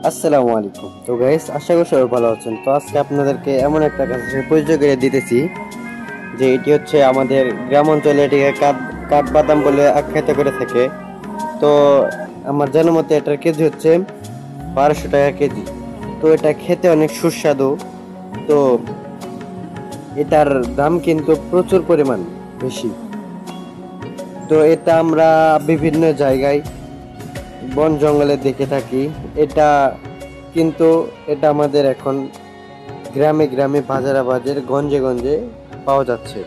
আসসালামু আলাইকুম। তো গাইস, আশা করি সবাই ভালো আছেন। তো আজকে আপনাদেরকে এমন একটা গাছের পরিচয় করে দিতেছি যে এটি হচ্ছে আমাদের গ্রাম অঞ্চলে এটিকে কাঠবাদাম বলে আখ্যায়িত করে থাকে। তো আমার জানার মতে এটার কেজি হচ্ছে 1200 টাকা কেজি। তো এটা খেতে অনেক সুস্বাদু। তো এটার দাম কিন্তু প্রচুর পরিমাণ বেশি। তো এটা আমরা বিভিন্ন জায়গায় বন জঙ্গলে দেখে থাকি। এটা কিন্তু এটা আমাদের এখন গ্রামে গ্রামে বাজারে বাজারে গঞ্জে গঞ্জে পাওয়া যাচ্ছে।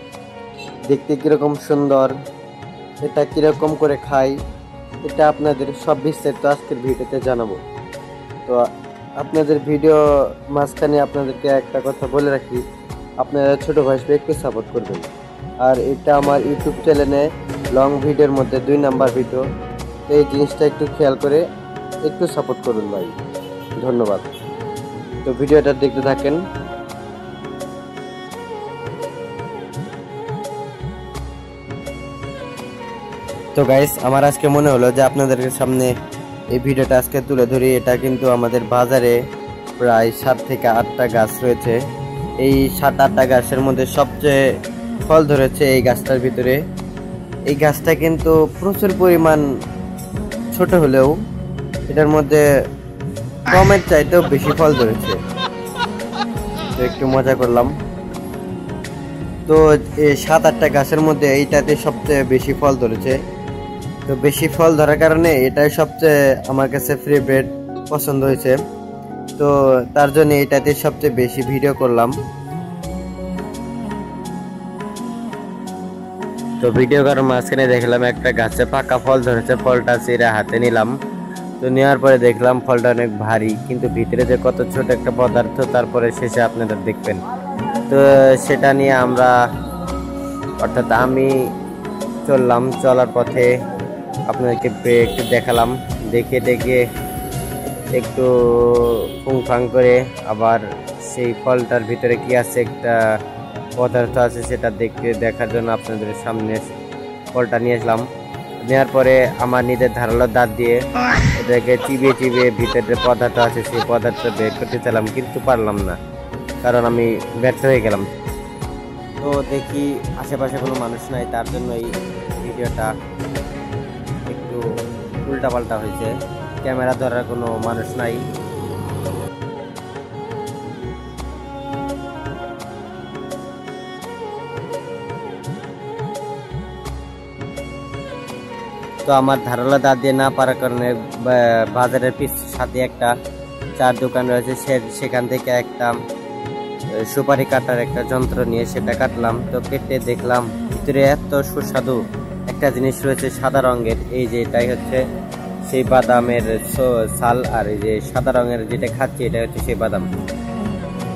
দেখতে কিরকম সুন্দর, এটা কিরকম করে খাই, এটা আপনাদের সব বিস্তারিত আজকের ভিডিওতে জানাবো। তো আপনাদের ভিডিও মাঝখানে আপনাদেরকে একটা কথা বলে রাখি, আপনারা ছোট ভাই একটু সাপোর্ট করবেন। আর এটা আমার ইউটিউব চ্যানেলে লং ভিডিওর মধ্যে 2 নাম্বার ভিডিও। তো এই জিনিসটা একটু খেয়াল করে একটু সাপোর্ট করুন ভাই, ধন্যবাদ। তো ভিডিওটা দেখতে থাকেন। তো গাইস, আমার আজকে মনে হলো যে আপনাদের সামনে এই ভিডিওটা আজকে তুলে ধরি। এটা কিন্তু আমাদের বাজারে প্রায় 7 থেকে 8টা গাছ রয়েছে। এই 7-8টা গাছের মধ্যে সবচেয়ে ফল ধরেছে এই গাছটার ভিতরে। এই গাছটা কিন্তু প্রচুর পরিমাণ ছোট হলেও এটার মধ্যে কমের চাইতেও বেশি ফল ধরেছে। তো একটু মজা করলাম। তো এই 7-8টা গাছের মধ্যে এইটাতে সবচেয়ে বেশি ফল ধরেছে। তো বেশি ফল ধরার কারণে এটাই সবচেয়ে আমার কাছে ফেভারিট পছন্দ হয়েছে। তো তার জন্য এটাতে সবচেয়ে বেশি ভিডিও করলাম। তো ভিডিও করার মাঝখানে দেখলাম একটা গাছে পাকা ফল ধরেছে, ফলটা ছিঁড়ে হাতে নিলাম। তো নেওয়ার পরে দেখলাম ফলটা অনেক ভারী, কিন্তু ভিতরে যে কত ছোট একটা পদার্থ তারপরে শেষে আপনারা দেখবেন। তো সেটা নিয়ে আমরা অর্থাৎ আমি চললাম, চলার পথে আপনাদেরকে একটু দেখালাম, দেখে একটু ফুংফাং করে আবার সেই ফলটার ভিতরে কি আছে একটা পদার্থ আছে সেটা দেখার জন্য আপনাদের সামনে ফলটা নিয়ে আসলাম। নেওয়ার পরে আমার নিজের ধারালো দাঁত দিয়ে এটাকে চিবিয়ে ভিতরে পদার্থ আছে সেই পদার্থ বের করতে চাইলাম, কিন্তু পারলাম না, কারণ আমি ব্যর্থ হয়ে গেলাম। তো দেখি আশেপাশে কোনো মানুষ নাই, তার জন্য এই ভিডিওটা একটু উল্টাপাল্টা হয়েছে। ক্যামেরা ধরার কোনো মানুষ নাই। তো আমার ধারালো দাঁত দিয়ে না পারার কারণে বাজারের সাথে একটা চার দোকান রয়েছে, সেখান থেকে একটা সুপারি কাটার একটা যন্ত্র নিয়ে সেটা কাটলাম। তো কেটে দেখলাম ভিতরে এত সুস্বাদু একটা জিনিস রয়েছে সাদা রঙের। এই যে এটাই হচ্ছে সেই বাদামের ছাল, আর এই যে সাদা রঙের যেটা খাচ্ছি এটা হচ্ছে সেই বাদাম।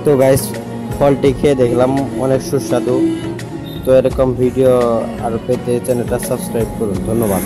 তো গাইস, ফলটি খেয়ে দেখলাম অনেক সুস্বাদু। তো এরকম ভিডিও আরো পেতে চ্যানেলটা সাবস্ক্রাইব করুন, ধন্যবাদ।